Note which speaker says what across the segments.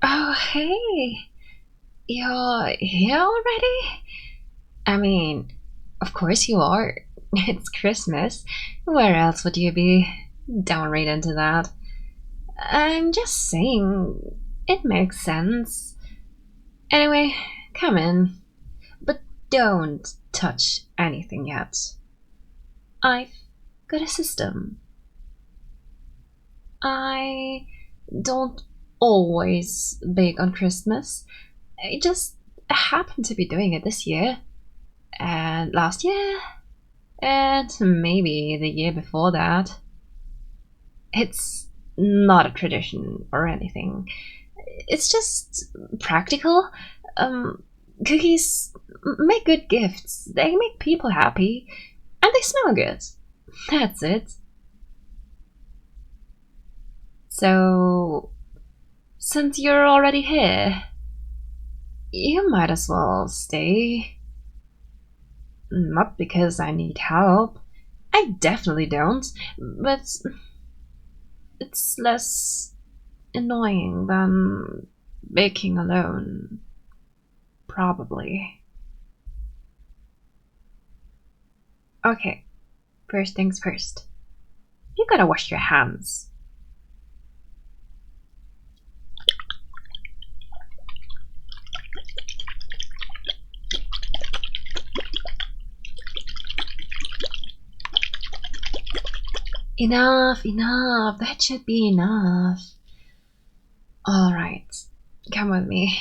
Speaker 1: Oh, hey, you're here already? I mean, of course you are. It's Christmas. Where else would you be? Don't read into that. I'm just saying, it makes sense. Anyway, come in. But don't touch anything yet. I've got a system. I don't always bake on Christmas. I just happened to be doing it this year, and last year, and maybe the year before that. It's not a tradition or anything. It's just practical. Um, Cookies make good gifts. They make people happy, and they smell good. That's it. So, since you're already here, you might as well stay. Not because I need help. I definitely don't, but it's less annoying than baking alone. Probably. Okay, first things first. You gotta wash your hands. Enough. That should be enough. Alright, come with me.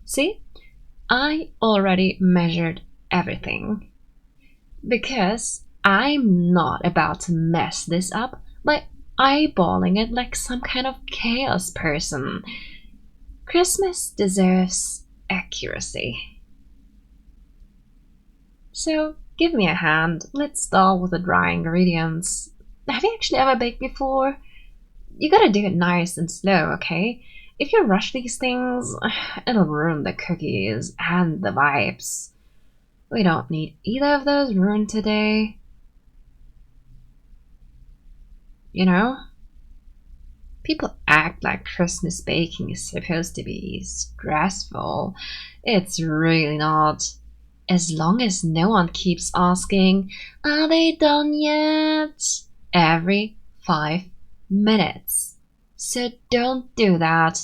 Speaker 1: See? I already measured everything. Because I'm not about to mess this up by eyeballing it like some kind of chaos person. Christmas deserves accuracy. So, give me a hand. Let's start with the dry ingredients. Have you actually ever baked before? You gotta do it nice and slow, okay? If you rush these things, it'll ruin the cookies and the vibes. We don't need either of those ruined today. You know? People act like Christmas baking is supposed to be stressful. It's really not. As long as no one keeps asking, "Are they done yet?" every 5 minutes. So don't do that.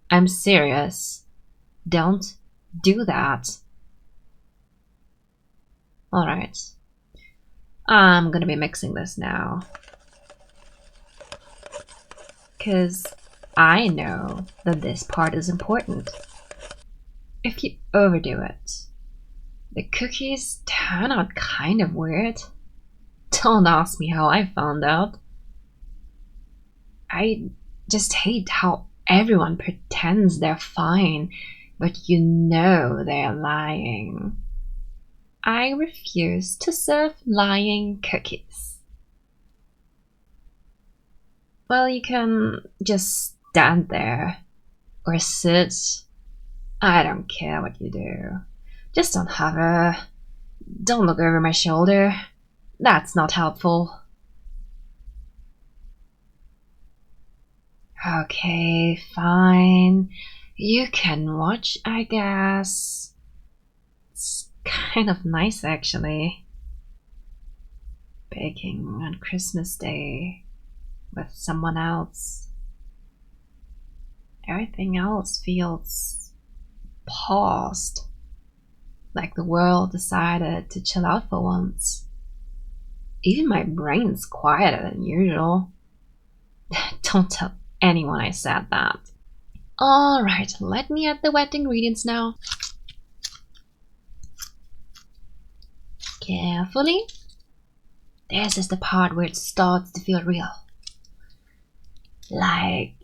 Speaker 1: I'm serious. Don't do that. Alright. I'm gonna be mixing this now. Because I know that this part is important. If you overdo it, the cookies turn out kind of weird. Don't ask me how I found out. I just hate how everyone pretends they're fine, but you know they're lying. I refuse to serve lying cookies. Well, you can just stand there or sit. I don't care what you do. Just don't hover. Don't look over my shoulder. That's not helpful. Okay, fine. You can watch, I guess. It's kind of nice, actually. Baking on Christmas Day with someone else. Everything else feels paused. Like the world decided to chill out for once. Even my brain's quieter than usual. Don't tell anyone I said that. Alright, let me add the wet ingredients now. Carefully. This is the part where it starts to feel real. Like,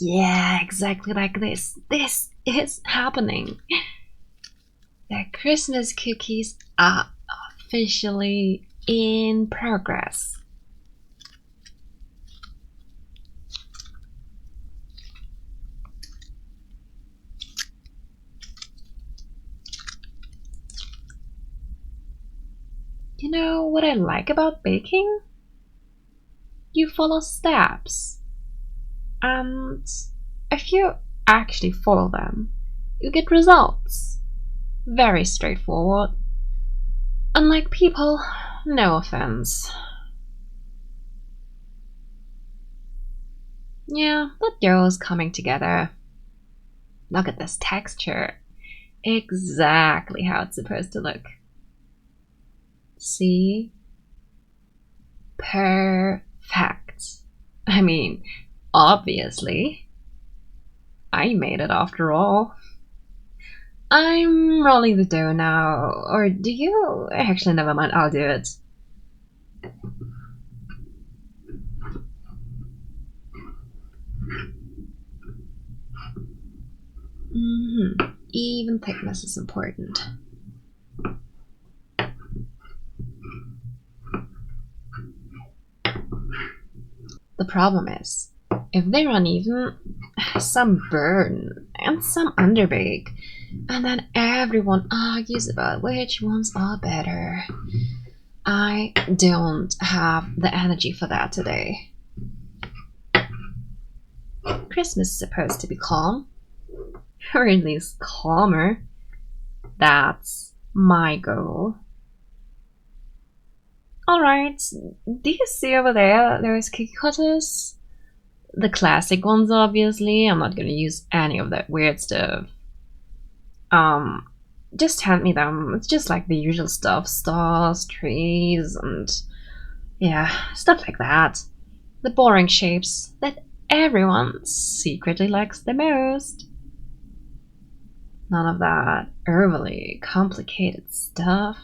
Speaker 1: yeah, exactly like this. This is happening. The Christmas cookies are officially in progress. You know what I like about baking? You follow steps. And if you actually follow them, you get results. Very straightforward. Unlike people, no offense. Yeah, but girls coming together. Look at this texture. Exactly how it's supposed to look. See? Perfect. I mean, obviously. I made it after all. I'm rolling the dough now, or do you? Actually, never mind, I'll do it. Even thickness is important. The problem is, if they're uneven, some burn and some underbake, and then everyone argues about which ones are better. I don't have the energy for that today. Christmas is supposed to be calm, or at least calmer. That's my goal. Alright, do you see over there those cookie cutters? The classic ones, obviously. I'm not gonna use any of that weird stuff. Just hand me them. It's just like the usual stuff. Stars, trees, and yeah, stuff like that. The boring shapes that everyone secretly likes the most. None of that overly complicated stuff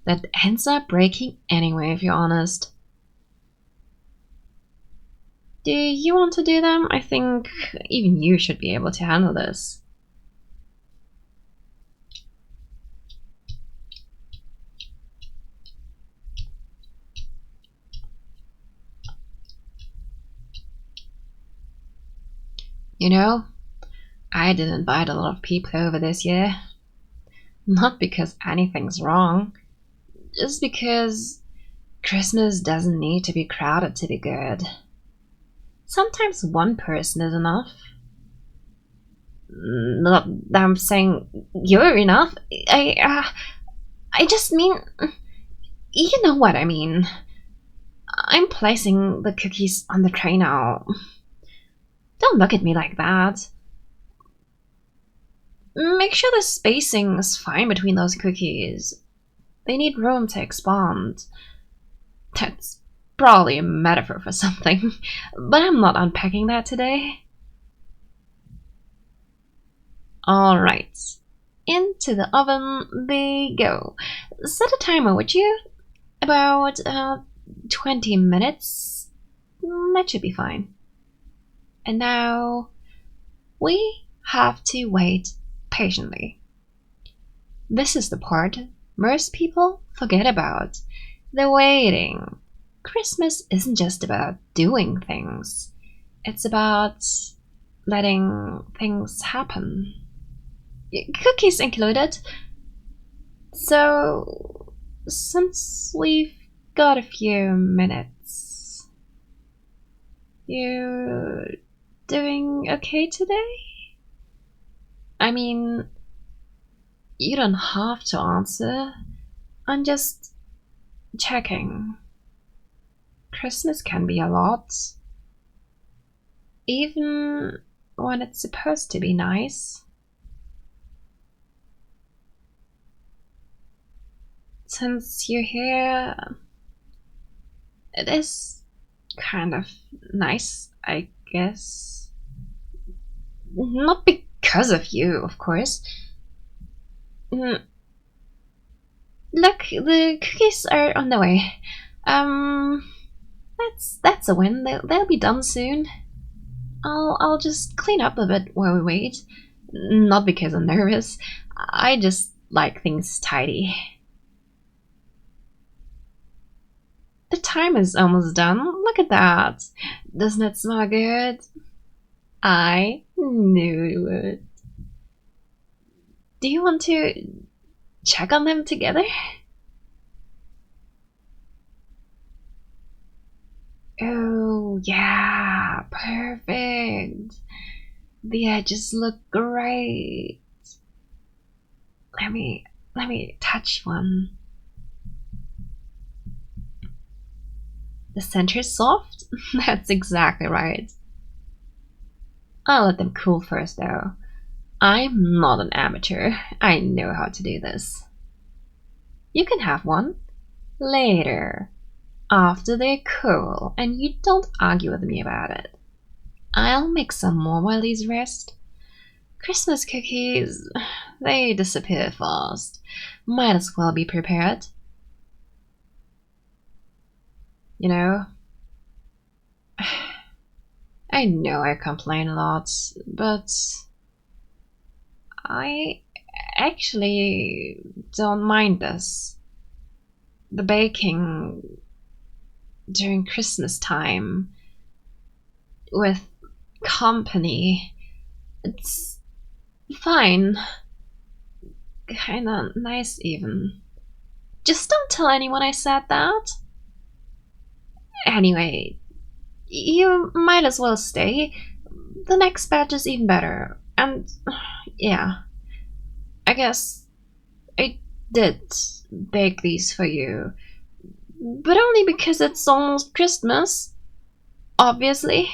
Speaker 1: that ends up breaking anyway, if you're honest. Do you want to do them? I think even you should be able to handle this. You know, I did invite a lot of people over this year. Not because anything's wrong, just because Christmas doesn't need to be crowded to be good. Sometimes one person is enough. Not that I'm saying you're enough. I just mean, you know what I mean. I'm placing the cookies on the tray now. Don't look at me like that. Make sure the spacing is fine between those cookies. They need room to expand. That's probably a metaphor for something, but I'm not unpacking that today. Alright, into the oven they go. Set a timer, would you? About 20 minutes. That should be fine. And now we have to wait patiently. This is the part most people forget about. The waiting. Christmas isn't just about doing things. It's about letting things happen. Cookies included. So, since we've got a few minutes, you doing okay today? I mean, you don't have to answer. I'm just checking. Christmas can be a lot. Even when it's supposed to be nice. Since you're here, it is kind of nice, I guess. Not because of you, of course. Look, the cookies are on the way. That's a win. They'll be done soon. I'll just clean up a bit while we wait. Not because I'm nervous. I just like things tidy. The time is almost done. Look at that. Doesn't it smell good? I knew it would. Do you want to check on them together? Oh, yeah, perfect. The edges look great. Let me touch one. The center is soft? That's exactly right. I'll let them cool first though. I'm not an amateur. I know how to do this. You can have one. Later. After they're cool and you don't argue with me about it. I'll make some more while these rest. Christmas cookies, they disappear fast. Might as well be prepared. You know, I know I complain a lot, but I actually don't mind this. The baking during Christmas time with company, it's fine. Kinda nice even. Just don't tell anyone I said that. Anyway, you might as well stay. The next batch is even better. And yeah, I guess I did bake these for you. But only because it's almost Christmas. Obviously.